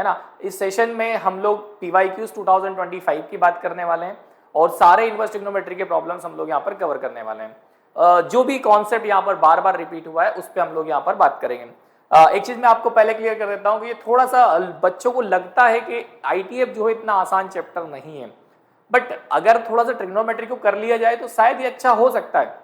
है ना। इस सेशन में हम लोग PYQs 2025 की बात करने वाले हैं और सारे इनवर्स ट्रिग्नोमेट्री के प्रॉब्लम्स हम लोग यहाँ पर कवर करने वाले हैं। जो भी कॉन्सेप्ट यहाँ पर बार बार रिपीट हुआ है उस पर हम लोग यहाँ पर बात करेंगे। एक चीज मैं आपको पहले क्लियर कर देता हूँ कि ये थोड़ा सा बच्चों को लगता है कि ITF जो है इतना आसान चैप्टर नहीं है, बट अगर थोड़ा सा ट्रिग्नोमेट्री को कर लिया जाए तो शायद ये अच्छा हो सकता है।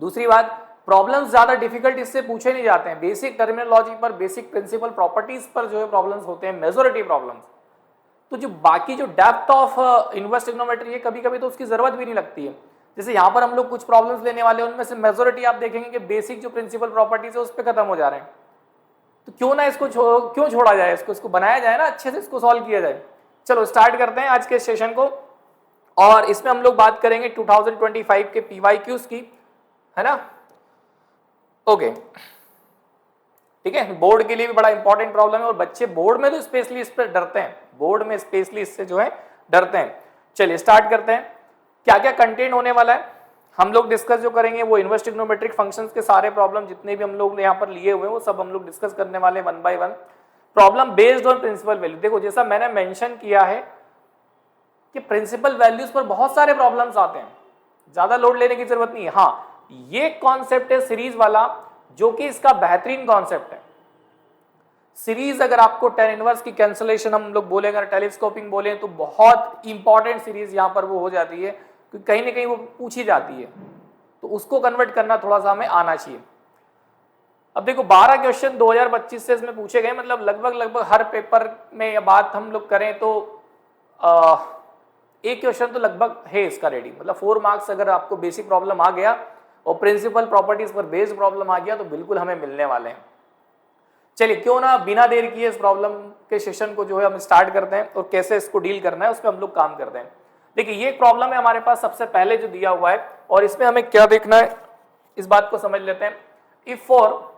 दूसरी बात, प्रॉब्लम्स ज्यादा डिफिकल्ट इससे पूछे नहीं जाते हैं, बेसिक टर्मिनोलॉजी पर, बेसिक प्रिंसिपल प्रॉपर्टीज पर जो है प्रॉब्लम्स होते हैं, मेजॉरिटी प्रॉब्लम्स। तो जो बाकी जो डेप्थ ऑफ इनवर्स ट्रिग्नोमेट्री है कभी कभी तो उसकी जरूरत भी नहीं लगती है। जैसे यहाँ पर हम लोग कुछ प्रॉब्लम्स लेने वाले हैं, उनमें से मेजॉरिटी आप देखेंगे कि बेसिक जो प्रिंसिपल प्रॉपर्टीज है उस पर खत्म हो जा रहे हैं। तो क्यों ना इसको क्यों छोड़ा जाए, इसको बनाया जाए ना, अच्छे से इसको सॉल्व किया जाए। चलो स्टार्ट करते हैं आज के सेशन को, और इसमें हम लोग बात करेंगे 2025 के PYQs की, है ना। ओके, ठीक है, बोर्ड के लिए भी बड़ा इंपॉर्टेंट प्रॉब्लम है और बच्चे बोर्ड में तो स्पेशली इस पर डरते हैं, बोर्ड में स्पेशली इससे जो है डरते हैं। चलिए स्टार्ट करते हैं। क्या क्या कंटेंट होने वाला है हम लोग डिस्कस जो करेंगे, वो इनवर्स ट्रिग्नोमेट्रिक फंक्शंस के सारे प्रॉब्लम जितने भी हम लोग यहाँ पर लिए हुए हैं वो सब हम लोग डिस्कस करने वाले one by one. Problem based on principle value. देखो जैसा मैंने मेंशन किया है कि प्रिंसिपल वैल्यूज पर बहुत सारे प्रॉब्लम्स आते हैं, ज्यादा लोड लेने की जरूरत नहीं है। हाँ, ये कॉन्सेप्ट है सीरीज वाला जो कि इसका बेहतरीन कॉन्सेप्ट है। सीरीज अगर आपको tan इनवर्स की कैंसलेशन हम लोग बोले, अगर टेलीस्कोपिंग बोले तो बहुत इंपॉर्टेंट सीरीज यहाँ पर वो हो जाती है, क्योंकि कहीं ना कहीं वो पूछी जाती है, तो उसको कन्वर्ट करना थोड़ा सा हमें आना चाहिए। अब देखो 12 क्वेश्चन 2025 से इसमें पूछे गए, मतलब लगभग हर पेपर में या बात हम लोग करें तो एक क्वेश्चन तो लगभग है इसका रेडी, मतलब 4 मार्क्स अगर आपको बेसिक प्रॉब्लम आ गया और प्रिंसिपल प्रॉपर्टीज पर बेस्ड प्रॉब्लम आ गया तो बिल्कुल हमें मिलने वाले हैं। चलिए क्यों ना बिना देर किए इस प्रॉब्लम के सेशन को जो है हम स्टार्ट करते हैं और कैसे इसको डील करना है उस पर हम लोग काम करते हैं। देखिए ये प्रॉब्लम है हमारे पास सबसे पहले जो दिया हुआ है, और इसमें हमें क्या देखना है इस बात को समझ लेते हैं। If for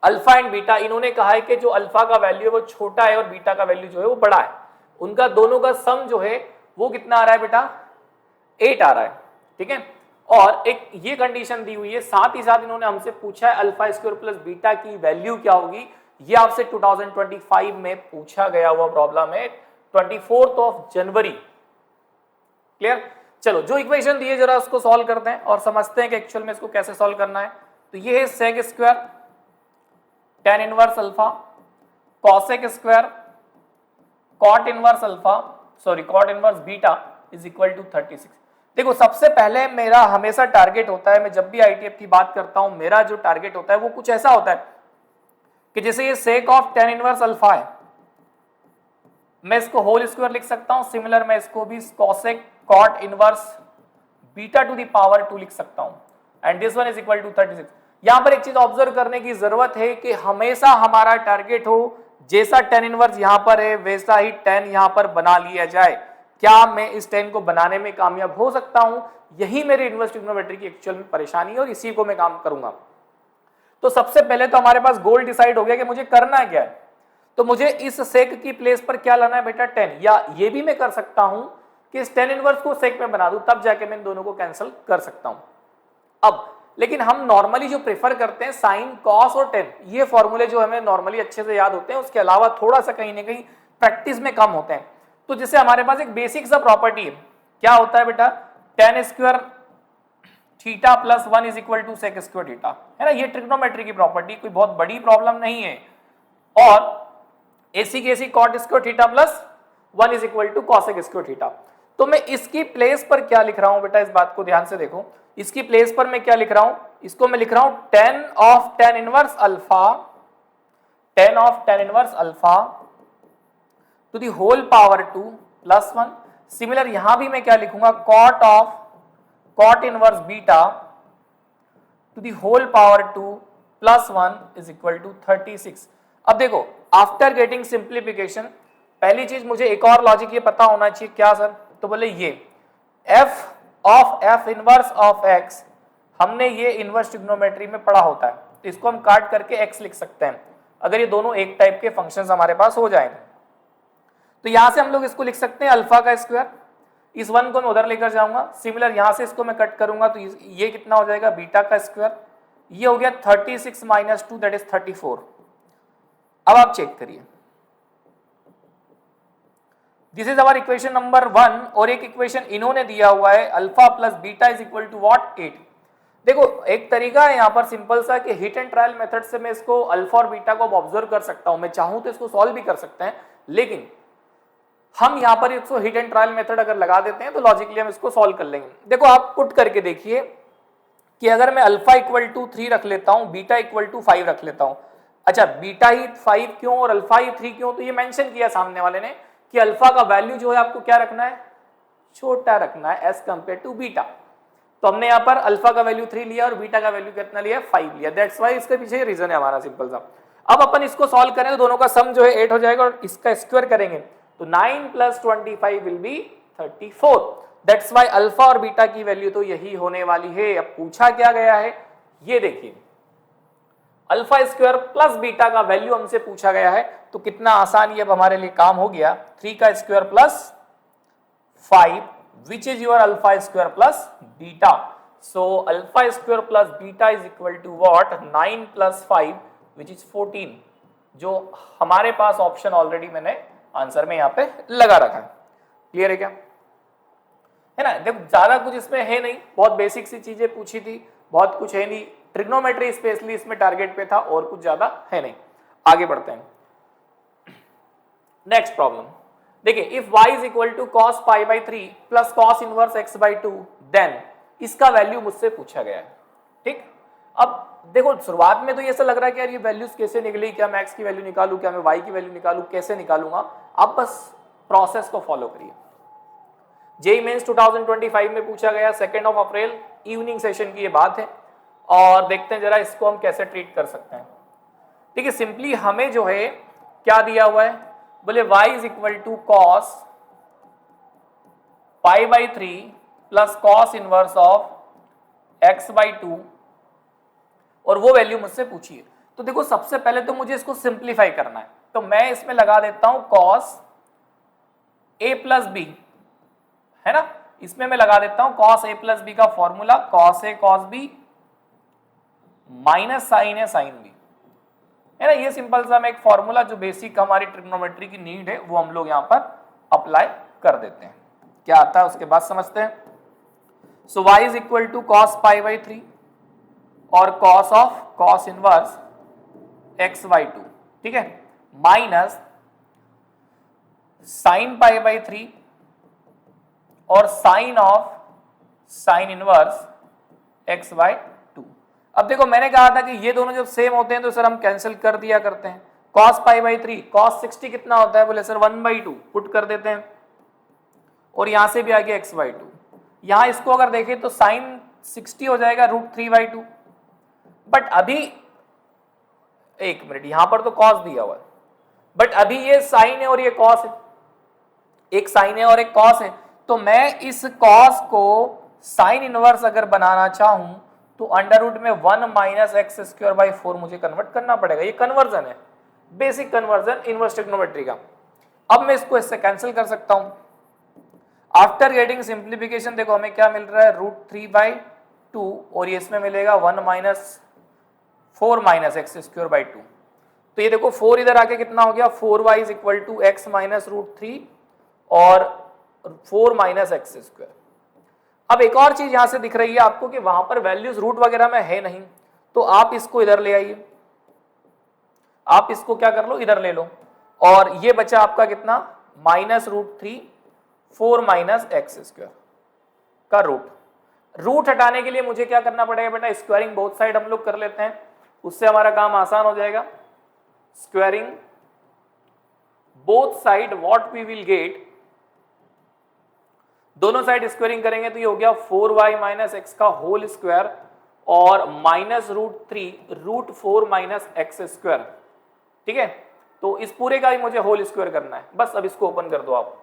alpha and beta, इन्होंने कहा है कि जो अल्फा का वैल्यू है वो छोटा है और बीटा का वैल्यू जो है वो बड़ा है, उनका दोनों का सम जो है वो कितना आ रहा है बेटा, 8 आ रहा है, ठीक है। और एक ये कंडीशन दी हुई है, साथ ही साथ इन्होंने हमसे पूछा है अल्फा स्क्वायर प्लस बीटा की वैल्यू क्या होगी। ये आपसे 2025 में पूछा गया हुआ प्रॉब्लम है, 24 जनवरी। क्लियर। चलो जो इक्वेशन दी है जरा उसको सॉल्व करते हैं और समझते हैं कि एक्चुअल में इसको कैसे सॉल्व करना है। तो ये है sec square tan inverse alpha cosec square cot inverse alpha cot inverse beta is equal to 36। देखो सबसे पहले मेरा हमेशा टारगेट होता है, मैं जब भी ITF की बात करता हूं मेरा जो टारगेट होता है वो कुछ ऐसा होता है कि जैसे ये sake of tan inverse alpha है, मैं इसको होल स्क्वायर लिख सकता हूं। सिमिलर मैं इसको भी cosec cot inverse beta to the power 2 लिख सकता हूं, and this one is equal to 36। यहां पर एक चीज ऑब्जर्व करने की जरूरत है कि हमेशा हमारा टारगेट हो जैसा tan इनवर्स यहां पर है वैसा ही tan यहां पर बना लिया जाए। क्या मैं इस tan को बनाने में कामयाब हो सकता हूं? यही मेरे इनवर्स ट्रिग्नोमेट्री की एक्चुअल में परेशानी है और इसी को मैं काम करूंगा। तो सबसे पहले तो हमारे पास गोल डिसाइड हो गया कि मुझे करना क्या है। तो मुझे इस सेक की प्लेस पर क्या लाना है बेटा, tan। या ये भी मैं कर सकता हूं कि इस tan इनवर्स को सेक में बना दूं, तब जाके मैं इन दोनों को कैंसिल कर सकता हूं। अब लेकिन हम नॉर्मली जो प्रेफर करते हैं साइन कॉस और tan, ये फॉर्मूले जो हमें नॉर्मली अच्छे से याद होते हैं, उसके अलावा थोड़ा सा कहीं ना कहीं प्रैक्टिस में कम होते हैं। तो जैसे हमारे पास एक बेसिक सा प्रॉपर्टी है, क्या होता है बेटा, tan square theta plus 1 is equal to sec square theta, है ना। ये ट्रिग्नोमेट्री की प्रॉपर्टी कोई बहुत बड़ी प्रॉब्लम नहीं है। और एसी की एसी cot square theta plus 1 is equal to cosec square theta. तो मैं इसकी प्लेस पर क्या लिख रहा हूं बेटा, इस बात को ध्यान से देखो। इसकी प्लेस पर मैं क्या लिख रहा हूं, इसको मैं लिख रहा हूं tan of tan inverse alpha, tan of tan inverse alpha to the whole power 2 plus 1। Similar यहां भी मैं क्या लिखूंगा, cot of cot inverse beta to the whole power 2 plus 1 is equal to 36। अब देखो आफ्टर गेटिंग सिंप्लीफिकेशन, पहली चीज मुझे एक और लॉजिक ये पता होना चाहिए, क्या सर, तो बोले ये f of f inverse of x, हमने ये इनवर्स ट्रिग्नोमेट्री में पढ़ा होता है, तो इसको हम काट करके x लिख सकते हैं अगर ये दोनों एक टाइप के फंक्शंस हमारे पास हो जाएंगे। तो यहां से हम लोग इसको लिख सकते हैं अल्फा का स्क्वायर, इस 1 को मैं उधर लेकर जाऊंगा। सिमिलर यहां से इसको मैं कट करूंगा तो ये कितना हो जाएगा, बीटा का स्क्वायर, ये हो गया 36 - 2 दैट इज 34। अब आप चेक करिए, this is our equation number 1 और एक इक्वेशन इन्होंने दिया हुआ है alpha plus beta is equal to what 8। देखो एक तरीका है यहाँ पर सिंपल सा कि हिट एंड ट्रायल मेथड से मैं इसको अल्फा और बीटा को ऑब्जर्व कर सकता हूं, मैं चाहूं तो इसको सॉल्व भी कर सकते हैं, लेकिन हम यहाँ पर इसको हिट एंड ट्रायल मेथड अगर लगा देते हैं तो लॉजिकली हम इसको सॉल्व कर लेंगे। देखो आप पुट करके देखिए कि अगर मैं अल्फा इक्वल टू 3 रख लेता हूं, बीटा इक्वल टू 5 रख लेता हूं, अच्छा बीटा ही 5 क्यों और अल्फा ही 3 क्यों, तो ये मेंशन किया सामने वाले ने कि अल्फा का वैल्यू जो है आपको क्या रखना है, छोटा रखना है एज कंपेयर टू बीटा। तो हमने यहाँ पर अल्फा का वैल्यू 3 लिया और बीटा का वैल्यू कितना लिया, 5 लिया, दैट्स वाई इसके पीछे रीजन है हमारा सिंपल सा। अब अपन इसको सॉल्व करें तो दोनों का सम जो है 8 हो जाएगा और इसका स्क्वायर करेंगे तो 9 plus 25 will be 34। That's why alpha और बीटा की वैल्यू तो यही होने वाली है। अब पूछा क्या गया है, ये देखिए अल्फा स्क्वायर प्लस बीटा का वैल्यू हमसे पूछा गया है, तो कितना आसान ये अब हमारे लिए काम हो गया। 3 का square plus 5 which is your alpha square plus beta. So alpha square plus beta is equal to what, 9 plus 5 which is 14, जो हमारे पास ऑप्शन ऑलरेडी मैंने आंसर में यहाँ पे लगा रखा है। क्लियर है क्या, है ना। देखो ज्यादा कुछ इसमें है नहीं, बहुत बेसिक सी चीजें पूछी थी, बहुत कुछ है नहीं, ट्रिग्नोमेट्री स्पेशली इसमें टारगेट पे था और कुछ ज्यादा है नहीं। आगे बढ़ते हैं नेक्स्ट प्रॉब्लम। देखिए if y is equal to cos pi by 3 plus cos inverse x by 2 then इसका वैल्यू मुझसे पूछा गया है। ठीक, अब देखो शुरुआत में तो ये ऐसा लग रहा है कि यार ये वैल्यूज कैसे निकली, क्या मैं x की वैल्यू निकालूं, क्या मैं y की वैल्यू निकालूं, कैसे निकालूंगा। आप बस प्रोसेस को फॉलो करिए। जेईई मेंस 2025 में पूछा गया 2 अप्रैल इवनिंग सेशन की ये बात है, और देखते हैं जरा इसको हम कैसे ट्रीट कर सकते हैं। देखिए सिंपली हमें जो है क्या दिया हुआ है, बोले y is equal to cos pi by 3 plus cos inverse of x by 2 और वो वैल्यू मुझसे पूछिए। तो देखो सबसे पहले तो मुझे इसको सिंप्लीफाई करना है, तो मैं इसमें लगा देता हूं कॉस a प्लस बी, है ना, इसमें मैं लगा देता हूं कॉस a प्लस बी का formula cos a cos b minus sine a sine b, है ना। ये सिंपल सा मैं एक फॉर्मूला जो बेसिक हमारी ट्रिग्नोमेट्री की नीड है वो हम लोग यहां पर अप्लाई कर देते हैं। क्या आता है उसके बाद समझते हैं। So y is equal to cos pi by 3 और cos of cos inverse x by 2, ठीक है, माइनस साइन पाई बाई 3 और sine of sine inverse x by 2। अब देखो मैंने कहा था कि ये दोनों जब सेम होते हैं तो सर हम कैंसिल कर दिया करते हैं। cos पाई बाई 3 cos 60 कितना होता है, बोले सर 1/2 पुट कर देते हैं और यहां से भी आ गया x बाई 2। यहां इसको अगर देखें तो साइन 60 हो जाएगा √3/2, बट अभी एक मिनट यहां पर तो cos दिया हुआ है, बट अभी ये साइन है और ये cos है, एक साइन है और एक cos है, तो मैं इस cos को साइन इनवर्स अगर बनाना चाहूं तो अंडर रूट में 1 माइनस एक्स स्क्वायर बाई 4 मुझे कन्वर्ट करना पड़ेगा। ये कन्वर्जन है, बेसिक कन्वर्जन इनवर्स ट्रिग्नोमेट्री का। अब मैं इसको इससे कैंसिल कर सकता हूं। आफ्टर गेटिंग सिंप्लीफिकेशन देखो हमें क्या मिल रहा है, √3/2 और ये इसमें मिलेगा 1 minus 4 minus x square by 2। तो ये देखो 4 इधर आके कितना हो गया, 4y is equal to x minus √3 और 4 माइनस एक्स स्क्वायर। अब एक और चीज यहां से दिख रही है आपको कि वहां पर वैल्यूज रूट वगैरह में है नहीं, तो आप इसको इधर ले आइए, आप इसको क्या कर लो, इधर ले लो, और ये बचा आपका कितना, माइनस √3 4 माइनस एक्स स्क्वायर का रूट हटाने के लिए मुझे क्या करना पड़ेगा बेटा, स्क्वायरिंग बोथ साइड हम लोग कर लेते हैं, उससे हमारा काम आसान हो जाएगा। Squaring both side what we will get, दोनों साइड स्क्वायरिंग करेंगे तो ये हो गया 4y माइनस एक्स का होल स्क्वायर और माइनस √3 माइनस एक्स स्क्वायर, ठीक है। तो इस पूरे का ही मुझे होल स्क्वायर करना है, बस अब इसको ओपन कर दो आप।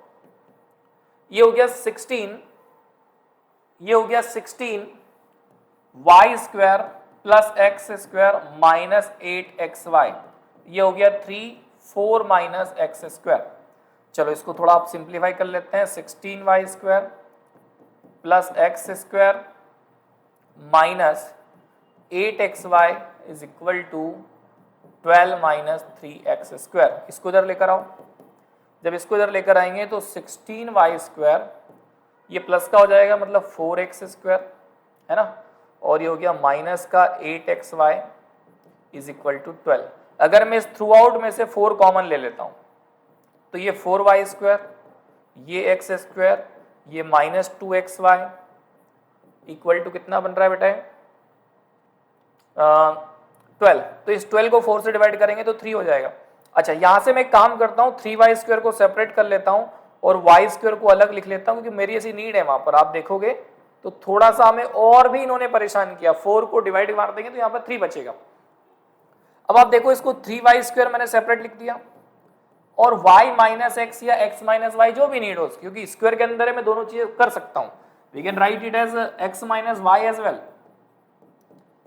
ये हो गया 16, ये हो गया 16 y square plus x square minus 8xy, ये हो गया 4 माइनस एक्स स्क्वायर। चलो इसको थोड़ा आप सिंप्लीफाई कर लेते हैं, 16y square plus x square minus 8xy is equal to 12 minus 3x square. इसको इधर लेकर आओ, जब इसको इधर लेकर आएंगे तो 16y², ये प्लस का हो जाएगा मतलब 4x² है ना, और ये हो गया माइनस का 8xy इज इक्वल टू 12। अगर मैं इस थ्रू आउट में से 4 कॉमन ले लेता हूँ तो ये 4y², ये x², ये माइनस 2xy इक्वल टू कितना बन रहा है बेटा 12। तो इस 12 को 4 से डिवाइड करेंगे तो 3 हो जाएगा। अच्छा, यहां से मैं एक काम करता हूँ, 3y² को सेपरेट कर लेता हूँ और y² को अलग लिख लेता हूँ, क्योंकि मेरी ऐसी नीड है वहां पर। आप देखोगे तो थोड़ा सा हमें और भी इन्होंने परेशान किया, 4 को डिवाइड मार देंगे तो यहाँ पर 3 बचेगा। अब आप देखो इसको 3y² मैंने सेपरेट लिख दिया और y माइनस एक्स या x माइनस वाई जो भी नीड हो, क्योंकि स्क्वायर के अंदर है मैं दोनों चीजें कर सकता हूं। We can write it as x minus y as well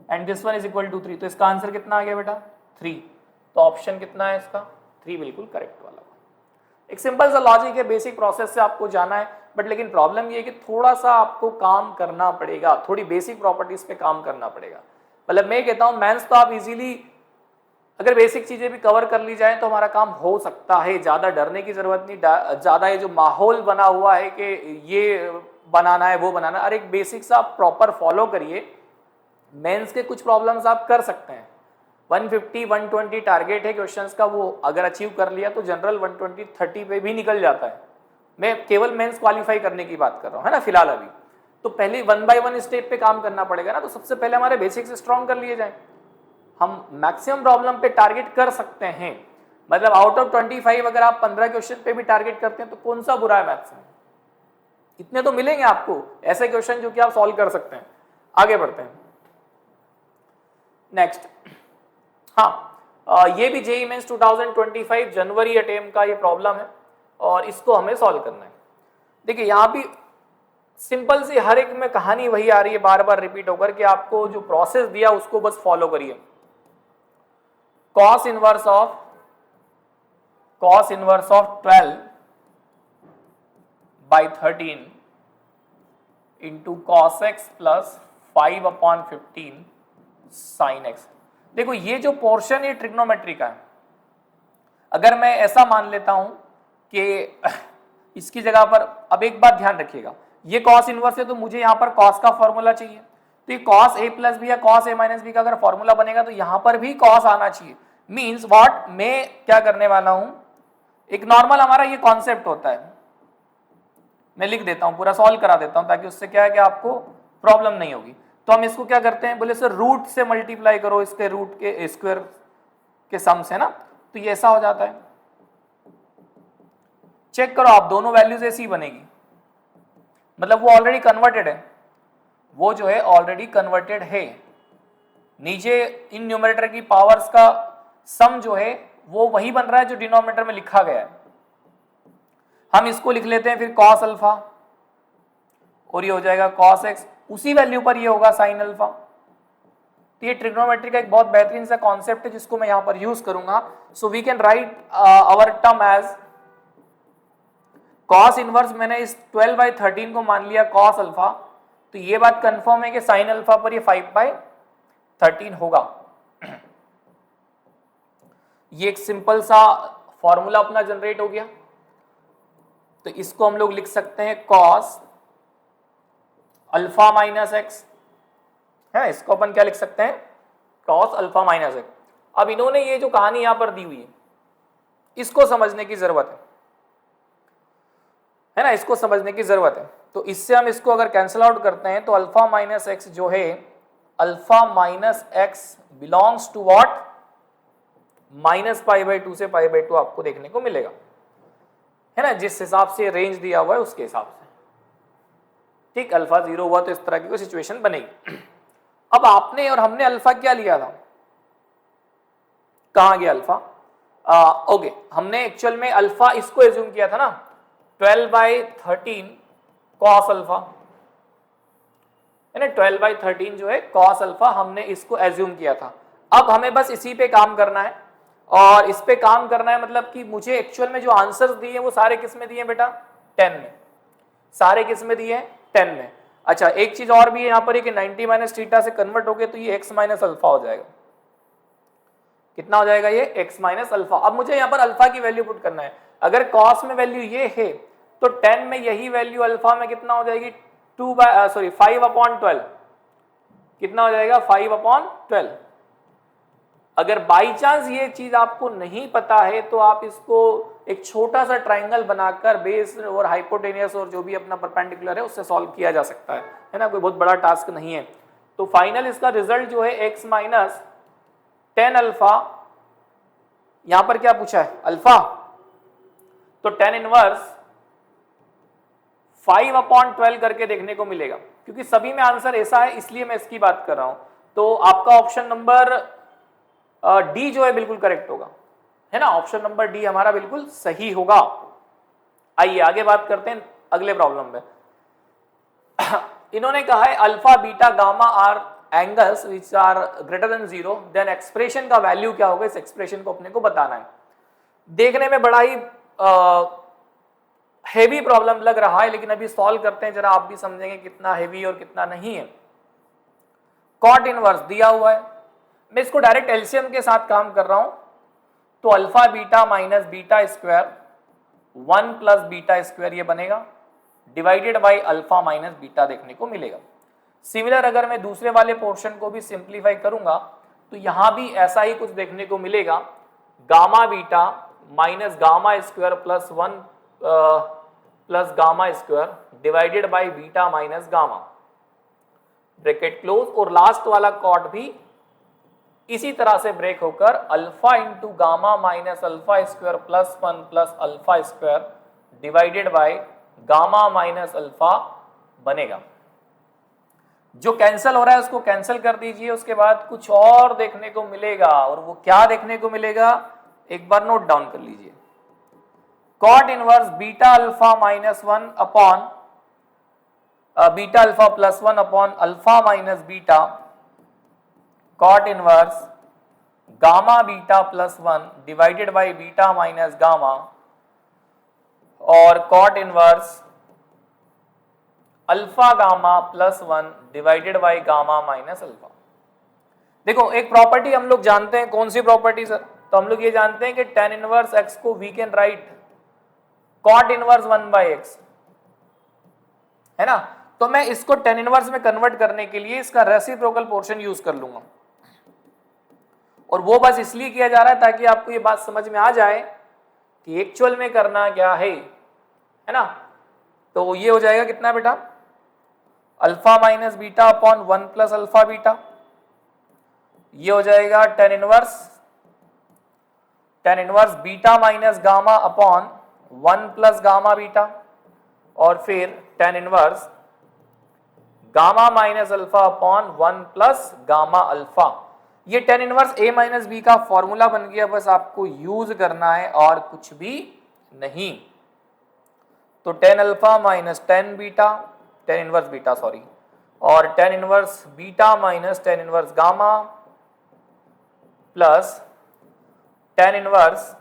and this one is equal to 3। तो इसका आंसर कितना आ गया बेटा 3। तो ऑप्शन कितना है इसका 3 बिल्कुल करेक्ट वाला। एक सिंपल सा लॉजिक है, बेसिक प्रोसेस से आपको जाना है, बट लेकिन प्रॉब्लम ये है कि थोड़ा सा आपको काम करना पड़ेगा, थोड़ी बेसिक प्रॉपर्टीज पे काम करना पड़ेगा। मतलब मैं कहता हूं मेंस तो आप इजीली अगर बेसिक चीजें भी कवर कर ली जाए तो हमारा काम हो सकता है, ज्यादा डरने की जरूरत नहीं। ज्यादा ये जो माहौल बना हुआ है कि ये बनाना है वो बनाना, अरे एक बेसिक सा आप प्रॉपर फॉलो करिए, मेंस के कुछ प्रॉब्लम्स आप कर सकते हैं। 150 120 टारगेट है क्वेश्चंस का, वो अगर अचीव कर लिया तो जनरल 120 30 पे भी निकल जाता है। मैं केवल मेंस क्वालिफाई करने की बात कर रहा हूं है ना फिलहाल अभी। तो पहले 1 बाय 1 स्टेप पे काम करना पड़ेगा ना, तो सबसे पहले हमारे बेसिक्स स्ट्रॉन्ग कर लिए जाए, हम मैक्सिमम प्रॉब्लम पे टारगेट कर सकते हैं। मतलब आउट ऑफ 25 अगर आप 15 क्वेश्चन पे भी टारगेट करते हैं तो कौन सा बुरा है मैथ्स में, इतने तो मिलेंगे आपको ऐसे क्वेश्चन जो कि आप सॉल्व कर सकते हैं। आगे बढ़ते हैं नेक्स्ट। हाँ, ये भी जेईई मेंस 2025 जनवरी अटेम्प्ट का ये प्रॉब्लम है और इसको हमें सॉल्व करना है। देखिए यहाँ भी सिंपल सी हर एक में कहानी वही आ रही है बार बार रिपीट होकर कि आपको जो प्रोसेस दिया उसको बस फॉलो करिए। cos inverse of 12 by 13 into cos x plus 5/15 sin x। देखो ये जो पोर्शन है ट्रिग्नोमेट्री का है, अगर मैं ऐसा मान लेता हूं कि इसकी जगह पर, अब एक बात ध्यान रखिएगा, ये cos इनवर्स है तो मुझे यहां पर cos का फॉर्मूला चाहिए, तो ये cos a प्लस बी या cos a माइनस बी का अगर फॉर्मूला बनेगा तो यहां पर भी cos आना चाहिए। मींस व्हाट, मैं क्या करने वाला हूं, एक नॉर्मल हमारा ये कॉन्सेप्ट होता है, मैं लिख देता हूं पूरा सॉल्व करा देता हूं ताकि उससे क्या है कि आपको प्रॉब्लम नहीं होगी। तो हम इसको क्या करते हैं, बोले सर रूट से मल्टीप्लाई करो इसके रूट के स्क्वायर के सम से ना, तो ये ऐसा हो जाता है। चेक करो आप, दोनों वैल्यूज ऐसी बनेगी, मतलब वो ऑलरेडी कन्वर्टेड है, वो जो है ऑलरेडी कन्वर्टेड है। नीचे इन न्यूमरेटर की पावर्स का सम जो है वो वही बन रहा है जो डिनोमिनेटर में लिखा गया है। हम इसको लिख लेते हैं फिर cos अल्फा और ये हो जाएगा cos x, उसी वैल्यू पर ये होगा sin अल्फा। तो ये ट्रिग्नोमेट्री का एक बहुत बेहतरीन सा कॉन्सेप्ट है जिसको मैं यहां पर यूज करूंगा। So we can write our term as cos inverse, मैंने इस 12/13 को मान लिया cos अल्फा, तो ये बात कंफर्म है कि sin अल्फा पर ये 5/13 होगा। ये एक सिंपल सा फॉर्मूला अपना जनरेट हो गया, तो इसको हम लोग लिख सकते हैं cos अल्फा माइनस एक्स है, इसको अपन क्या लिख सकते हैं cos अल्फा माइनस एक्स। अब इन्होंने ये जो कहानी यहां पर दी हुई है इसको समझने की जरूरत है ना, इसको समझने की जरूरत है। तो इससे हम इसको अगर कैंसिल आउट करते हैं तो अल्फा माइनस एक्स जो है, alpha minus X belongs to what, -π/2 से π/2 आपको देखने को मिलेगा है ना, जिस हिसाब से रेंज दिया हुआ है उसके हिसाब से। ठीक, अल्फा 0 हुआ तो इस तरह की कोई सिचुएशन बनेगी। अब आपने और हमने अल्फा क्या लिया था, कहां गया अल्फा, ओके, हमने एक्चुअल में अल्फा इसको एज्यूम किया था ना 12/13 cos अल्फा है ना, 12/13 जो है cos अल्फा हमने इसको एज्यूम किया था। अब हमें बस इसी पे काम करना है और इस पे काम करना है, मतलब कि मुझे एक्चुअल में जो आंसर्स दिए हैं वो सारे किस में दिए हैं बेटा 10 में, सारे किस में दिए हैं 10 में। अच्छा एक चीज और भी है यहाँ पर कि 90 माइनस थीटा से कन्वर्ट हो गए तो ये x माइनस अल्फा हो जाएगा। कितना हो जाएगा ये x माइनस अल्फा। अब मुझे यहाँ पर अल्फा की वैल्यू पुट करना है, अगर कॉस में वैल्यू ये है तो 10 में यही वैल्यू अल्फा में कितना हो जाएगी 5/12 कितना हो जाएगा 5/12। अगर बाई चांस ये चीज आपको नहीं पता है तो आप इसको एक छोटा सा ट्राइंगल बनाकर बेस और हाइपोटेनियस और जो भी अपना परपेंडिकुलर है उससे सॉल्व किया जा सकता है ना, कोई बहुत बड़ा टास्क नहीं है। तो फाइनल इसका रिजल्ट जो है x माइनस 10 अल्फा, यहां पर क्या पूछा है अल्फा, तो 10 इनवर्स 5/12 करके देखने को मिलेगा। क्योंकि सभी में आंसर ऐसा है इसलिए मैं इसकी बात कर रहा हूं। तो आपका ऑप्शन नंबर डी जो है बिल्कुल करेक्ट होगा, है ना, ऑप्शन नंबर डी हमारा बिल्कुल सही होगा। आइए आगे बात करते हैं अगले प्रॉब्लम में। इन्होंने कहा है alpha beta gamma are angles which are greater than 0, then expression का वैल्यू क्या होगा, इस एक्सप्रेशन को अपने को बताना है। देखने में बड़ा ही हेवी प्रॉब्लम लग रहा है, लेकिन अभी सॉल्व करते हैं, जरा आप भी समझेंगे कितना हेवी और कितना नहीं है। कॉट इनवर्स दिया हुआ है, मैं इसको डायरेक्ट एलसीएम के साथ काम कर रहा हूं, तो alpha beta minus beta square 1 plus beta square ये बनेगा, divided by alpha minus beta देखने को मिलेगा। सिमिलर अगर मैं दूसरे वाले पोर्शन को भी सिंप्लीफाई करूंगा तो यहां भी ऐसा ही कुछ देखने को मिलेगा, gamma beta minus gamma square plus 1 plus gamma square divided by beta minus gamma, bracket close, और लास्ट वाला कॉट भी इसी तरह से ब्रेक होकर alpha into gamma minus alpha square plus 1 plus alpha square divided by gamma minus alpha बनेगा। जो cancel हो रहा है उसको कैंसिल कर दीजिए, उसके बाद कुछ और देखने को मिलेगा, और वो क्या देखने को मिलेगा एक बार नोट डाउन कर लीजिए। Cot inverse beta alpha minus 1 upon beta alpha plus 1 upon alpha minus beta, cot inverse gamma beta plus 1 divided by beta minus gamma, और cot inverse alpha gamma plus 1 divided by gamma minus alpha. देखो एक property हम लोग जानते हैं, कौन सी property sir, तो हम लोग ये जानते हैं कि tan इनवर्स x को we can write cot inverse 1/x, है ना। तो मैं इसको tan इनवर्स में कन्वर्ट करने के लिए इसका रेसिप्रोकल पोर्शन यूज कर लूंगा, और वो बस इसलिए किया जा रहा है ताकि आपको ये बात समझ में आ जाए कि एक्चुअल में करना क्या है ना। तो ये हो जाएगा कितना बेटा, alpha minus beta upon 1 plus alpha beta, ये हो जाएगा tan inverse beta minus gamma upon 1 plus gamma beta, और फिर tan inverse gamma minus alpha upon 1 plus gamma alpha. ये tan inverse a minus B का फॉर्मूला बन गया, बस आपको यूज करना है और कुछ भी नहीं। तो tan alpha minus tan beta, tan inverse beta sorry, और tan inverse beta minus tan inverse gamma plus tan inverse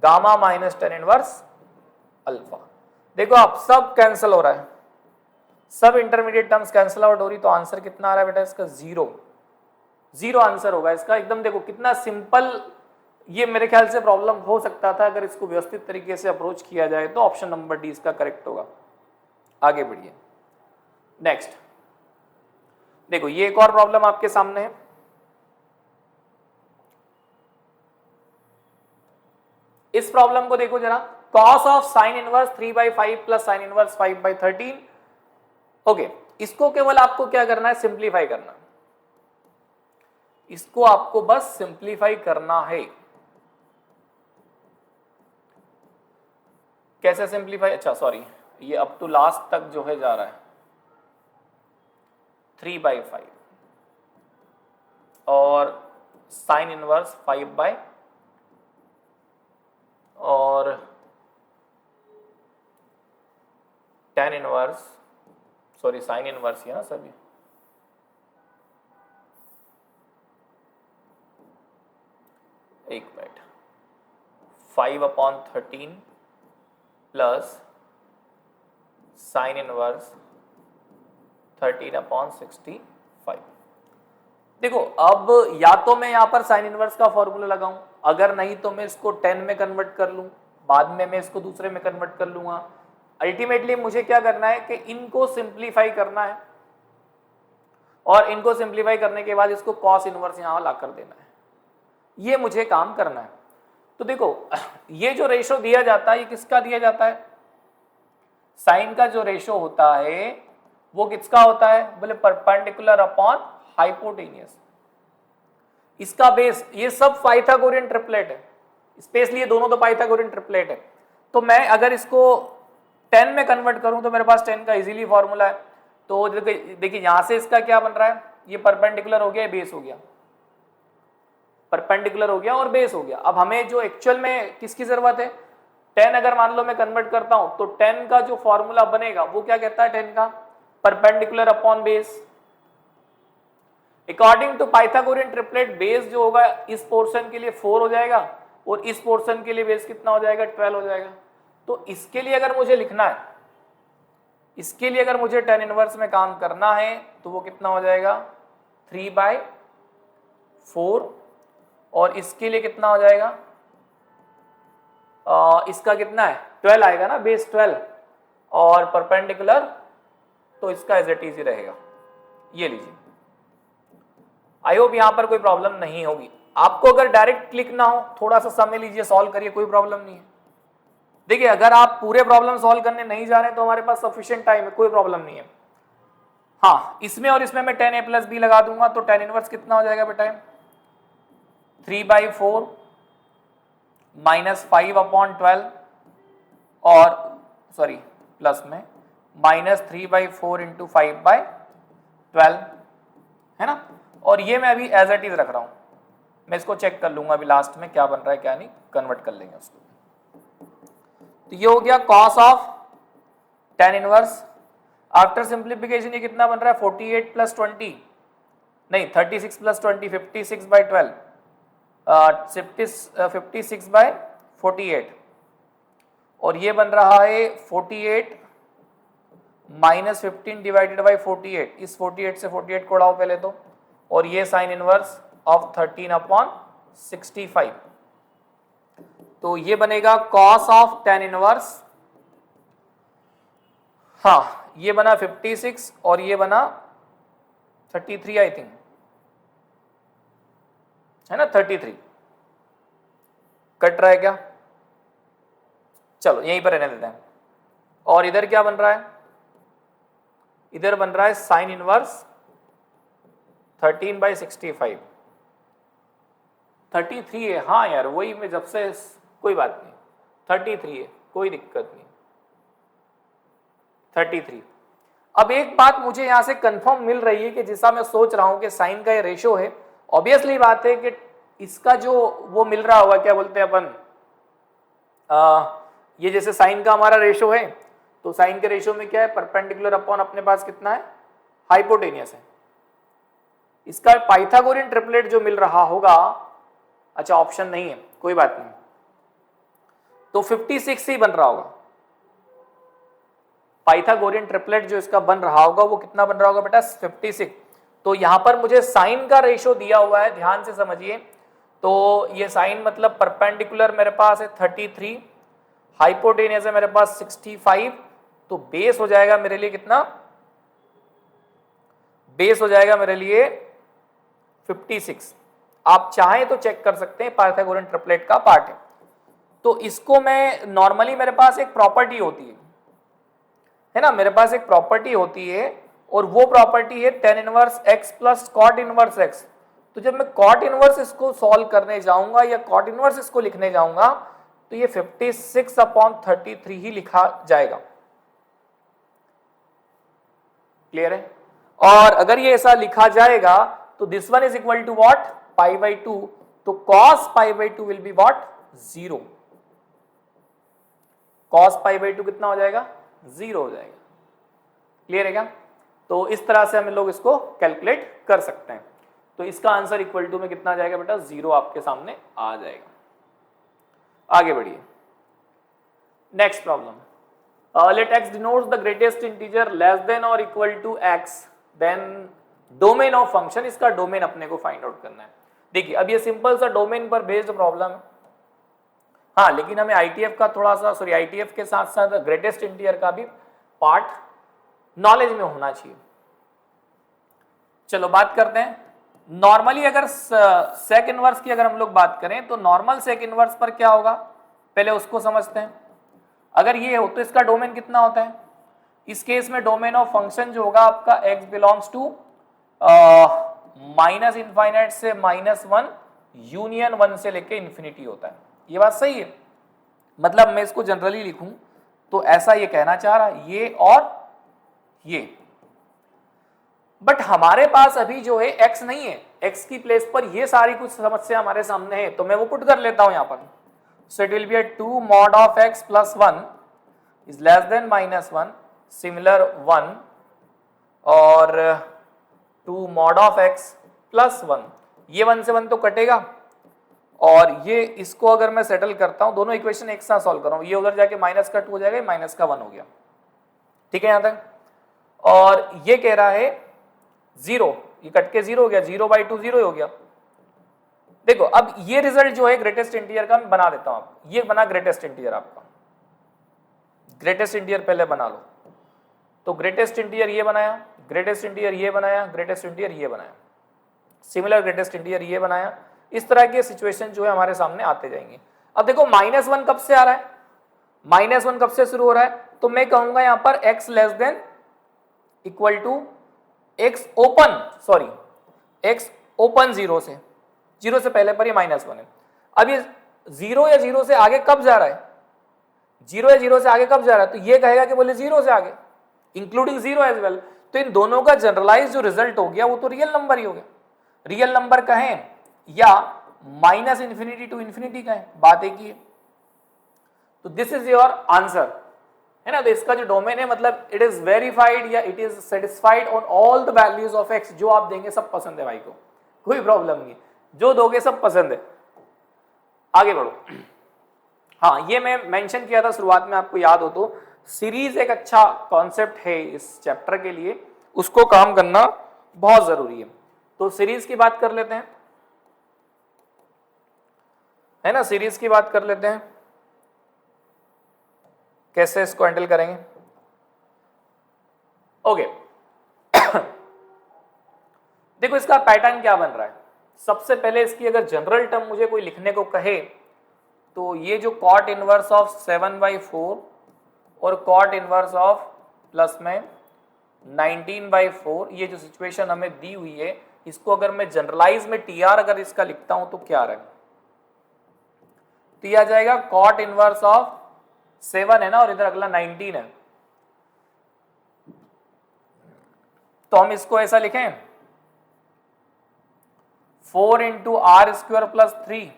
gamma minus tan inverse alpha. देखो आप सब कैंसिल हो रहा है, सब इंटरमीडिएट टर्म्स कैंसिल आउट हो रही, तो आंसर कितना आ रहा है बेटा इसका, जीरो आंसर होगा इसका। एकदम देखो कितना सिंपल ये मेरे ख्याल से प्रॉब्लम हो सकता था, अगर इसको व्यवस्थित तरीके से अप्रोच किया जाए तो ऑप्शन नंबर डी इसका करेक्ट होगा। आगे बढ़िए नेक्स्ट, देखो ये एक और प्रॉब्लम आपके सामने है। इस प्रॉब्लम को देखो जरा, cos of sine inverse 3/5 plus sine inverse 5/13। Okay, इसको केवल आपको क्या करना है, सिंप्लीफाई करना, इसको आपको बस सिंप्लीफाई करना है। कैसे सिंप्लीफाई, अच्छा सॉरी, ये अप टू लास्ट तक जो है जा रहा है 3/5 और साइन इनवर्स 5 और tan inverse sorry sine inverse है ना सभी, एक मिनट, 5/13 प्लस साइन इनवर्स 13/65। देखो अब या तो मैं यहां पर साइन इनवर्स का फॉर्मूला लगाऊं, अगर नहीं तो मैं इसको 10 में कन्वर्ट कर लूं, बाद में मैं इसको दूसरे में कन्वर्ट कर लूंगा। अल्टीमेटली मुझे क्या करना है कि इनको सिंप्लीफाई करना है और इनको सिंप्लीफाई करने के बाद इसको कॉस इनवर्स यहां ला कर देना है, ये मुझे काम करना है। तो देखो ये जो रेशो दिया जाता है ये किसका दिया जाता है, साइन का जो रेशो होता है वो किसका होता है, बोले परपेंडिकुलर अपॉन हाइपोटेनियस। इसका बेस ये सब पाइथागोरियन ट्रिपलेट है, स्पेशली ये दोनों तो पाइथागोरियन ट्रिपलेट है। तो मैं अगर इसको 10 में कन्वर्ट करूं तो मेरे पास 10 का इजीली फॉर्मूला है। तो देखिए यहां से इसका क्या बन रहा है, ये परपेंडिकुलर हो गया, बेस हो गया, परपेंडिकुलर हो गया और बेस हो गया। अब हमें जो एक्चुअल में किसकी जरूरत है, 10 अगर मान लो मैं कन्वर्ट करता हूं तो 10 का जो फॉर्मूला बनेगा वो क्या कहता है, 10 का perpendicular upon base. According to Pythagorean triplet base जो होगा इस पोर्शन के लिए 4 हो जाएगा और इस पोर्शन के लिए बेस कितना हो जाएगा, 12 हो जाएगा। तो इसके लिए अगर मुझे लिखना है, इसके लिए अगर मुझे tan इनवर्स में काम करना है तो वो कितना हो जाएगा 3/4 और इसके लिए कितना हो जाएगा, इसका कितना है 12 आएगा ना, बेस 12 और परपेंडिकुलर तो इसका एज इट इज ही रहेगा। ये लीजिए, आई होप यहां पर कोई प्रॉब्लम नहीं होगी। आपको अगर डायरेक्ट क्लिक ना हो, थोड़ा सा समय लीजिए, सॉल्व करिए, कोई प्रॉब्लम नहीं है। देखिए अगर आप पूरे प्रॉब्लम सॉल्व करने नहीं जा रहे हैं तो हमारे पास सफिशिएंट टाइम है, कोई प्रॉब्लम नहीं है। हाँ, इसमें और इसमें मैं tan a प्लस बी लगा दूंगा तो tan इनवर्स कितना हो जाएगा बेटा, 3/4 -5/12 और सॉरी प्लस में -3/4 इंटू 5/12 है ना। और ये मैं अभी एज इट इज रख रहा हूं, मैं इसको चेक कर लूंगा अभी लास्ट में क्या बन रहा है क्या नहीं, कन्वर्ट कर लेंगे उसको। तो ये हो गया cos of tan inverse. After simplification ये कितना बन रहा है, 48 प्लस 20 नहीं 36 प्लस 20 56/12 56/48 और ये बन रहा है 48 माइनस 15 डिवाइडेड बाई 48। इस 48 से 48 को उड़ाओ पहले तो, और ये साइन इनवर्स ऑफ 13/65। तो ये बनेगा कॉस ऑफ tan इनवर्स, हाँ ये बना 56 और ये बना 33 आई थिंक, है ना 33 कट रहा है क्या, चलो यहीं पर रहने देते हैं। और इधर क्या बन रहा है, इधर बन रहा है साइन इनवर्स 13/65 33 है। हाँ यार वही मैं जब से, कोई बात नहीं 33 है, कोई दिक्कत नहीं 33। अब एक बात मुझे यहां से कंफर्म मिल रही है कि जैसा मैं सोच रहा हूं कि साइन का ये रेशो है, ऑब्वियसली बात है कि इसका जो वो मिल रहा होगा, क्या बोलते हैं अपन, ये जैसे साइन का हमारा रेशो है तो साइन के रेशो में क्या है, परपेंडिकुलर अपॉन अपने पास कितना है, हाइपोटेनियस है। इसका पाइथागोरियन ट्रिपलेट जो मिल रहा होगा, अच्छा ऑप्शन नहीं है, कोई बात नहीं, तो 56 ही बन रहा होगा। पाइथागोरियन ट्रिपलेट जो इसका बन रहा होगा वो कितना बन रहा होगा बेटा, 56। तो यहां पर मुझे साइन का रेशो दिया हुआ है, ध्यान से समझिए। तो ये साइन मतलब परपेंडिकुलर मेरे पास है 33, हाइपोटेनियस है मेरे पास 65, तो बेस हो जाएगा मेरे लिए कितना, बेस हो जाएगा मेरे लिए 56। आप चाहें तो चेक कर सकते हैं, पाइथागोरियन ट्रिपलेट का पार्ट है। तो इसको मैं नॉर्मली मेरे पास एक प्रॉपर्टी होती है ना, मेरे पास एक प्रॉपर्टी होती है और वो प्रॉपर्टी है tan inverse x plus cot inverse x। तो जब मैं cot इनवर्स इसको सॉल्व करने जाऊंगा या cot इनवर्स इसको लिखने जाऊंगा तो ये 56/33 ही लिखा जाएगा। क्लियर है। और अगर ये ऐसा लिखा जाएगा तो this one is equal to what, π/2, तो cos π/2 will be what, 0। cos π/2 कितना हो जाएगा, 0 हो जाएगा। क्लियर है क्या। तो इस तरह से हम लोग इसको कैलकुलेट कर सकते हैं। तो इसका आंसर इक्वल टू में कितना आ जाएगा बेटा, 0 आपके सामने आ जाएगा। आगे बढ़िए, next problem. Let x denotes the greatest integer less than or equal to x, then domain of function. इसका डोमेन अपने को फाइंड आउट करना है। देखिए अब ये सिंपल सा डोमेन पर बेस्ड प्रॉब्लम है। हाँ, लेकिन हमें आईटीएफ का थोड़ा सा, सॉरी, आईटीएफ के साथ साथ ग्रेटेस्ट इंटीरियर का भी पार्ट नॉलेज में होना चाहिए। चलो बात करते हैं नॉर्मली, अगर सेक इनवर्स की अगर हम लोग बात करें तो नॉर्मल सेक इनवर्स पर क्या होगा, पहले उसको समझते हैं। अगर ये हो तो इसका डोमेन कितना होता है, इस केस में डोमेन ऑफ फंक्शन जो होगा आपका x belongs to minus infinite से -1 यूनियन 1 से लेके इन्फिनिटी होता है। ये बात सही है, मतलब मैं इसको जनरली लिखूं तो ऐसा ये कहना चाह रहा है, ये और ये। बट हमारे पास अभी जो है x नहीं है, x की प्लेस पर ये सारी कुछ समस्या हमारे सामने है, तो मैं वो पुट कर लेता हूं यहां पर। So it will be 2 mod of x plus 1 is less than -1, similar 1 और 2 mod of x plus 1, ये 1 से 1 तो कटेगा, और ये इसको अगर मैं सेटल करता हूं, दोनों इक्वेशन एक साथ सॉल्व कर रहा हूं, ये उधर जाके माइनस का 2 हो जाएगा, माइनस का 1 हो गया, ठीक है यहां तक। और ये कह रहा है 0, ये कट के 0 हो गया, 0/2 0 हो गया। देखो अब ये रिजल्ट जो है ग्रेटेस्ट इंटीजर का मैं बना देता हूं, आप ये बना ग्रेटेस्ट इंटीजर, आपका ग्रेटेस्ट इंटीजर पहले बना लो। तो ग्रेटेस्ट इंटीजर ये बनाया, ग्रेटेस्ट इंटीजर ये बनाया, ग्रेटेस्ट इंटीजर ये बनाया, सिमिलर ग्रेटेस्ट इंटीजर ये बनाया। इस तरह के सिचुएशन जो है हमारे सामने आते जाएंगे। अब देखो -1 कब से आ रहा है, -1 कब से शुरू हो रहा है, तो मैं कहूंगा यहां पर x less than equal to x open, sorry x open 0 से, 0 से पहले पर ये -1 है। अब ये 0 या 0 से आगे कब जा रहा है, 0 या 0 से आगे कब जा रहा है, तो ये कहेगा कि बोले 0 से आगे इंक्लूडिंग 0 एज वेल। तो इन दोनों का जनरलाइज जो रिजल्ट हो गया वो तो रियल नंबर ही हो गया, रियल नंबर कहें या -∞ टू इन्फिनिटी कहें, बात एक ही है। तो दिस इज योर आंसर, है ना। तो इसका जो डोमेन है, मतलब इट इज वेरीफाइड या it is satisfied on all the values of x। जो आप देंगे सब पसंद है भाई को, कोई प्रॉब्लम नहीं, जो दोगे सब पसंद है। आगे बढ़ो। हाँ, ये मैं मेंशन किया था शुरुआत में, आपको याद हो तो, सीरीज एक अच्छा कॉन्सेप्ट है इस चैप्टर के लिए, उसको काम करना बहुत जरूरी है। तो सीरीज की बात कर लेते हैं, है ना, सीरीज की बात कर लेते हैं, कैसे इसको हैंडल करेंगे। ओके देखो इसका पैटर्न क्या बन रहा है। सबसे पहले इसकी अगर जनरल टर्म मुझे कोई लिखने को कहे तो ये जो कॉट इनवर्स ऑफ 7/4 और कॉट इनवर्स ऑफ प्लस में 19/4, ये जो सिचुएशन हमें दी हुई है, इसको अगर मैं जनरलाइज में TR अगर इसका लिखता हूं तो क्या रहे, तो यह आ जाएगा कॉट इनवर्स ऑफ 7 है ना, और इधर अगला 19 है, तो हम इसको ऐसा लिखें 4 इंटू r² प्लस 3,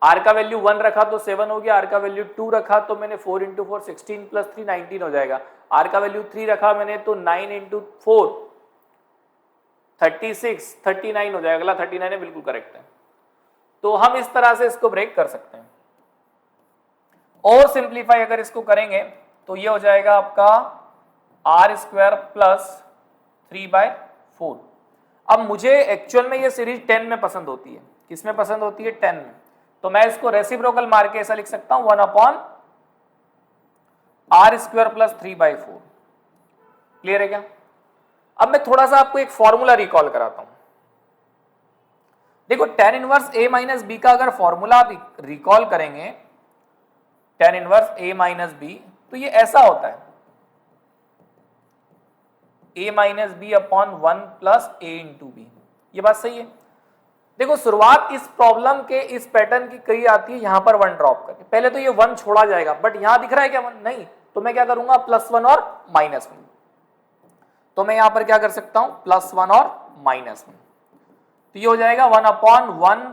r का वैल्यू 1 रखा तो 7 हो गया, r का वैल्यू 2 रखा तो मैंने 4 इंटू 4 16 प्लस 3 19 हो जाएगा, r का वैल्यू 3 रखा मैंने तो 9 इंटू 4 36 39 हो जाएगा, अगला 39 है, बिल्कुल करेक्ट है। तो हम इस तरह से इसको ब्रेक कर सकते हैं, और सिंप्लीफाई अगर इसको करेंगे तो ये हो जाएगा आपका r² प्लस 3/4। अब मुझे एक्चुअल में ये सीरीज 10 में पसंद होती है, किसमें पसंद होती है, 10 में, तो मैं इसको रेसिप्रोकल मार के ऐसा लिख सकता हूं 1/r² प्लस 3/4। क्लियर है क्या। अब मैं थोड़ा सा आपको एक फॉर्मूला रिकॉल कराता हूं। देखो tan inverse a minus B का अगर फॉर्मूला आप रिकॉल करेंगे, tan inverse a minus B, तो ये ऐसा होता है a minus B upon 1 plus a into B. ये बात सही है। देखो शुरुआत इस प्रॉब्लम के इस पैटर्न की कई आती है यहां पर 1 ड्रॉप करके, पहले तो ये 1 छोड़ा जाएगा, बट यहां दिख रहा है क्या 1 नहीं, तो मैं क्या करूंगा +1 और -1, तो मैं यहां पर क्या कर सकता हूं +1 और -1, तो ये हो जाएगा 1/1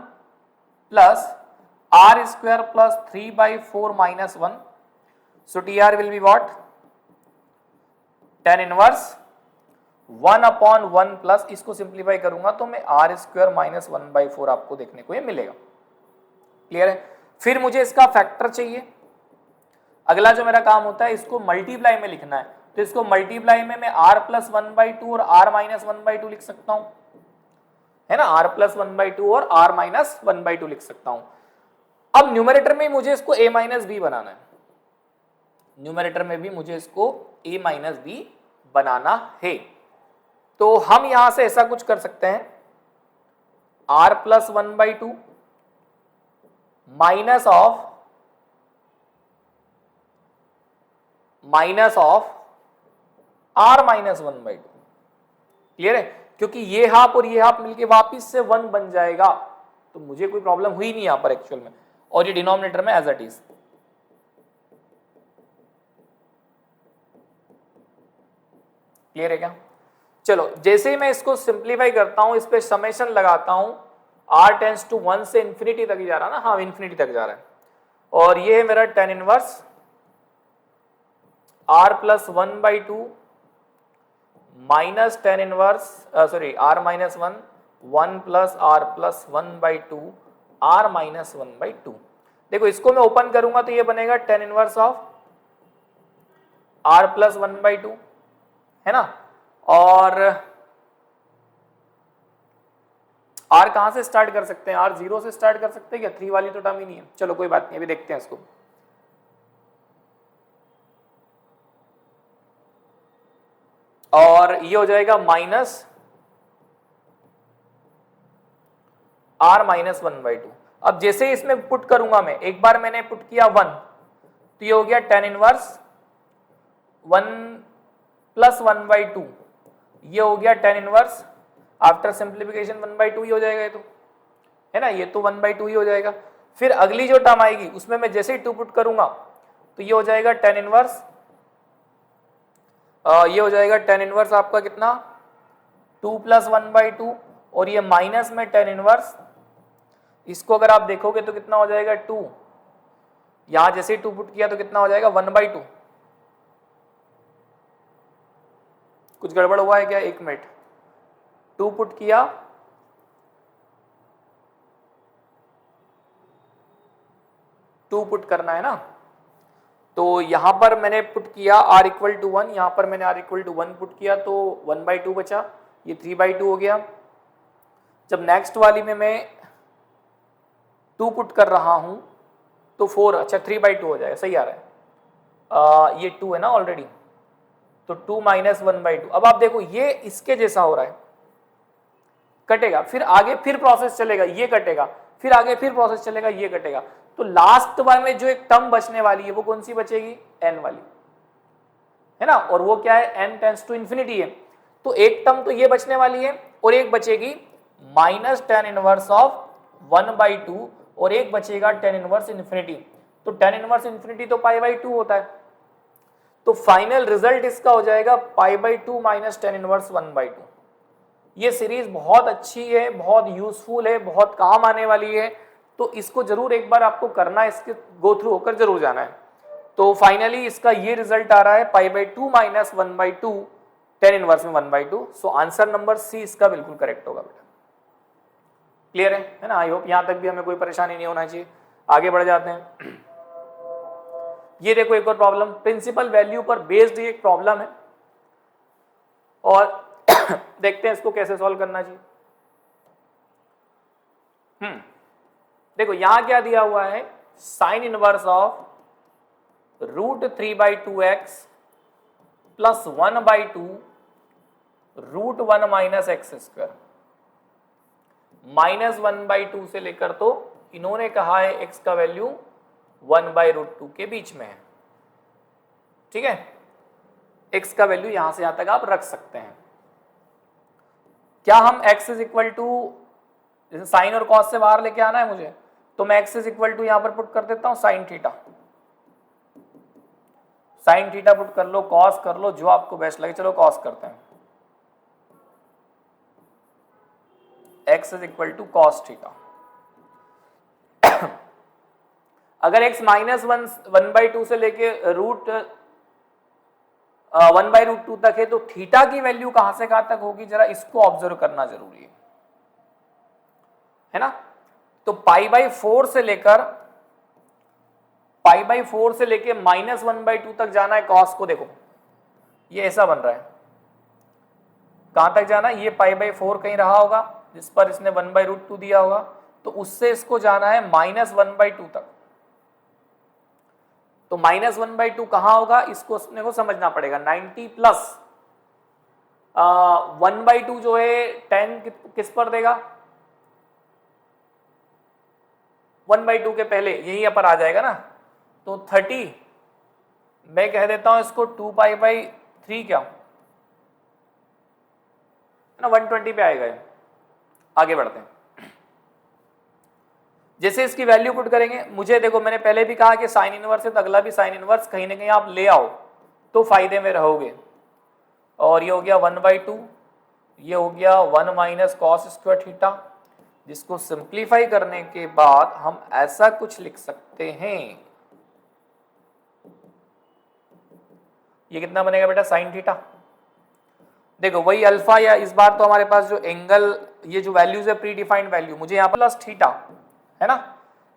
plus r² plus 3/4 -1, so TR will be what, tan inverse 1/1 plus, इसको सिंप्लीफाई करूंगा तो मैं r² माइनस 1/4 आपको देखने को ये मिलेगा। क्लियर है। फिर मुझे इसका फैक्टर चाहिए, अगला जो मेरा काम होता है इसको मल्टीप्लाई में लिखना है, तो इसको मल्टीप्लाई में मैं r प्लस 1/2 और r माइनस 1/2 लिख सकता हूं, है ना, r प्लस 1/2 और r माइनस 1/2 लिख सकता हूं। अब न्यूमरेटर में मुझे इसको a माइनस बी बनाना है, न्यूमरेटर में भी मुझे इसको a माइनस बी बनाना है। तो हम यहां से ऐसा कुछ कर सकते हैं, r plus 1/2 minus of r minus 1/2। Clear है? क्योंकि ये हाफ और ये हाफ मिलके वापिस से 1 बन जाएगा, तो मुझे कोई प्रॉब्लम हुई नहीं यहां पर एक्चुअल में, और ये डिनोमिनेटर में एज इट इज। क्लियर है क्या? चलो, जैसे ही मैं इसको सिंप्लीफाई करता हूं, इस पे समेशन लगाता हूं, r टेंस टू 1 से इंफिनिटी तक जा रहा है ना, हाँ इंफिनिटी तक जा रहा है, और ये है मेरा tan inverse r plus 1/2 minus tan inverse r minus 1 plus r plus 1/2 r minus 1/2। देखो इसको मैं ओपन करूंगा तो ये बनेगा tan inverse of r plus 1/2, है ना। और r कहां से स्टार्ट कर सकते हैं, r 0 से स्टार्ट कर सकते हैं क्या? 3 वाली तो टर्म ही नहीं है। चलो कोई बात नहीं, अभी देखते हैं इसको। और ये हो जाएगा माइनस r माइनस 1/2। अब जैसे इसमें पुट करूंगा मैं, एक बार मैंने पुट किया 1, तो ये हो गया tan इनवर्स 1 प्लस 1/2, ये हो गया tan इनवर्स आफ्टर सिंप्लीफिकेशन 1/2 ही हो जाएगा ये तो, है ना, ये तो 1/2 ही हो जाएगा। फिर अगली जो टर्म आएगी उसमें मैं जैसे ही 2 पुट करूंगा तो ये हो जाएगा tan इनवर्स, ये हो जाएगा tan इनवर्स आपका कितना 2 प्लस 1/2, और ये माइनस में tan इनवर्स, इसको अगर आप देखोगे तो कितना हो जाएगा 2, यहां जैसे ही 2 पुट किया तो कितना हो जाएगा 1/2। कुछ गड़बड़ हुआ है क्या? एक मिनट, 2 पुट किया, टू पुट करना है ना, तो यहां पर मैंने पुट किया r इक्वल टू 1, यहां पर मैंने r इक्वल टू 1 पुट किया तो 1/2 बचा, ये 3/2 हो गया। जब नेक्स्ट वाली में मैं 2 पुट कर रहा हूं तो 4, अच्छा 3/2 हो जाएगा, सही आ रहा है, ये 2 है ना ऑलरेडी, तो 2 माइनस 1/2। अब आप देखो ये इसके जैसा हो रहा है, कटेगा, फिर आगे फिर प्रोसेस चलेगा, ये कटेगा, फिर आगे फिर प्रोसेस चलेगा, ये कटेगा, तो लास्ट वन में जो एक टर्म बचने वाली है वो कौन सी बचेगी? n वाली, है ना, और वो क्या है? n टेंस टू इंफिनिटी है, तो एक टर्म तो ये बचने वाली है, और एक बचेगी माइनस tan इनवर्स ऑफ 1/2, और एक बचेगा tan इनवर्स इंफिनिटी, तो tan इनवर्स इंफिनिटी तो π/2 होता है, तो फाइनल रिजल्ट इसका हो जाएगा π/2 माइनस tan इनवर्स 1/2। ये सीरीज बहुत अच्छी है, बहुत यूजफुल है, बहुत काम आने वाली है, तो इसको जरूर एक बार आपको करना है, इसके गो थ्रू होकर जरूर जाना है। तो फाइनली इसका ये रिजल्ट आ रहा है π/2 माइनस 1/2 tan इनवर्स में 1/2। सो आंसर नंबर सी इसका बिल्कुल करेक्ट होगा बेटा। क्लियर है ना? आई होप यहां तक भी हमें कोई परेशानी नहीं होना चाहिए। आगे बढ़ जाते हैं। ये देखो एक और प्रॉब्लम, प्रिंसिपल वैल्यू पर बेस्ड ये एक प्रॉब्लम है, और देखते हैं इसको कैसे सॉल्व करना चाहिए। देखो यहां क्या दिया हुआ है, sine inverse of √3/2x plus 1/2 √1 minus x², minus 1/2 से लेकर, तो इन्होंने कहा है x का वैल्यू 1/√2 के बीच में है, ठीक है। x का वैल्यू यहां से यहां तक आप रख सकते हैं। क्या हम x इज इक्वल टू, जैसे साइन और कॉस से बाहर लेके आना है मुझे, तो मैं x इज इक्वल टू यहां पर पुट कर देता हूं sine theta, sine theta put कर लो, कॉस कर लो, जो आपको बेस्ट लगे। चलो कॉस करते हैं, x is equal to cos theta. अगर x माइनस 1/2 से लेके √1/√2 तक है, तो थीटा की वैल्यू कहां से कहां तक होगी, जरा इसको ऑब्जर्व करना जरूरी है ना। तो π/4 से लेकर माइनस 1/2 तक जाना है कॉस को। देखो ये ऐसा बन रहा है, कहां तक जाना है, ये π/4 कहीं रहा होगा जिस पर इसने 1/√2 दिया होगा, तो उससे इसको जाना है -1/2 तक। तो -1/2 कहां होगा, इसको अपने को समझना पड़ेगा। 90 प्लस 1/2 जो है 10 किस पर देगा, 1/2 के पहले यही पर आ जाएगा ना, तो 30, मैं कह देता हूं इसको 2π/3 क्या है ना, 120 पे आएगा। आगे बढ़ते हैं। जैसे इसकी वैल्यू पुट करेंगे, मुझे देखो मैंने पहले भी कहा कि साइन इनवर्स है तो अगला भी साइन इनवर्स कहीं ना कहीं आप ले आओ तो फायदे में रहोगे। और ये हो गया 1/2, ये हो गया 1 माइनस कॉस स्क्वायर थीटा, जिसको सिंप्लीफाई करने के बाद हम ऐसा कुछ लिख सकते हैं, ये कितना बनेगा बेटा साइन थीटा। देखो वही अल्फा, या इस बार तो हमारे पास जो एंगल, ये जो वैल्यूज है प्री डिफाइंड वैल्यू, मुझे यहाँ पर प्लस थीटा है ना।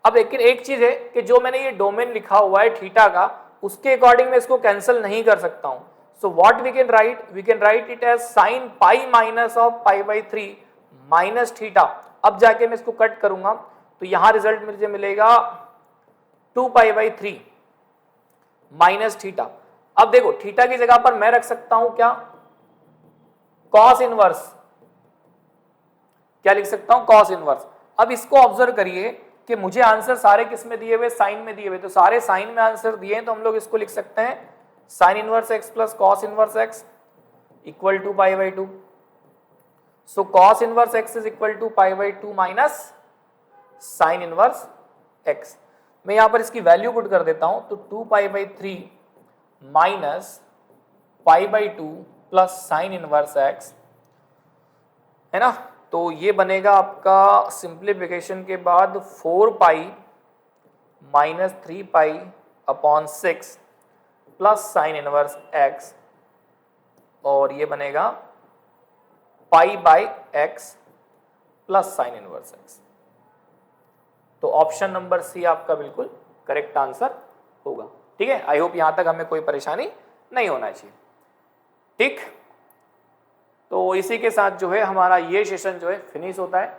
अब लेकिन एक चीज है कि जो मैंने ये डोमेन लिखा हुआ है थीटा का, उसके अकॉर्डिंग मैं इसको कैंसिल नहीं कर सकता हूं। So what we can write it as sine pi minus of π/3 minus theta. अब जाके मैं इसको कट करूंगा तो यहां रिजल्ट मुझे मिलेगा 2π/3 माइनस थीटा। अब देखो थीटा की जगह पर मैं रख सकता हूं क्या, कॉस इनवर्स, क्या लिख सकता हूं, कॉस इनवर्स। अब इसको ऑब्जर्व करिए कि मुझे आंसर सारे किस में दिए हुए, साइन में दिए हुए, तो सारे साइन में आंसर दिए हैं, तो हम लोग इसको लिख सकते हैं sine inverse x plus cos inverse x equal to π/2। So cos inverse x is equal to π/2 minus sine inverse x। मैं यहां पर इसकी वैल्यू पुट कर देता हूं, तो 2π/3 minus π/2 plus sine inverse x है ना। तो ये बनेगा आपका सिंप्लीफिकेशन के बाद 4π minus 3π/6 plus sine inverse x, और ये बनेगा π/x plus sine inverse x। तो ऑप्शन नंबर सी आपका बिल्कुल करेक्ट आंसर होगा। ठीक है, आई होप यहां तक हमें कोई परेशानी नहीं होना चाहिए। ठीक, तो इसी के साथ जो है हमारा ये सेशन जो है फिनिश होता है,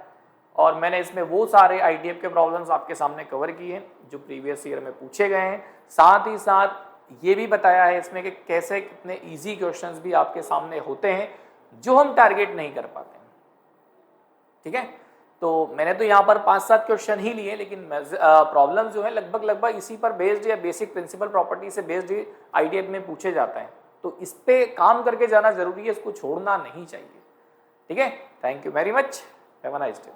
और मैंने इसमें वो सारे आईटीएफ के प्रॉब्लम्स आपके सामने कवर किए हैं जो प्रीवियस ईयर में पूछे गए हैं। साथ ही साथ ये भी बताया है इसमें कि कैसे कितने इजी क्वेश्चंस भी आपके सामने होते हैं जो हम टारगेट नहीं कर पाते हैं। ठीक है, तो मैंने तो यहाँ पर 5-7 क्वेश्चन ही लिए, लेकिन प्रॉब्लम जो है लगभग इसी पर बेस्ड या बेसिक प्रिंसिपल प्रॉपर्टी से बेस्ड ही आईटीएफ में पूछे जाते हैं। तो इस पे काम करके जाना जरूरी है, इसको छोड़ना नहीं चाहिए। ठीक है, thank you very much, have a nice day.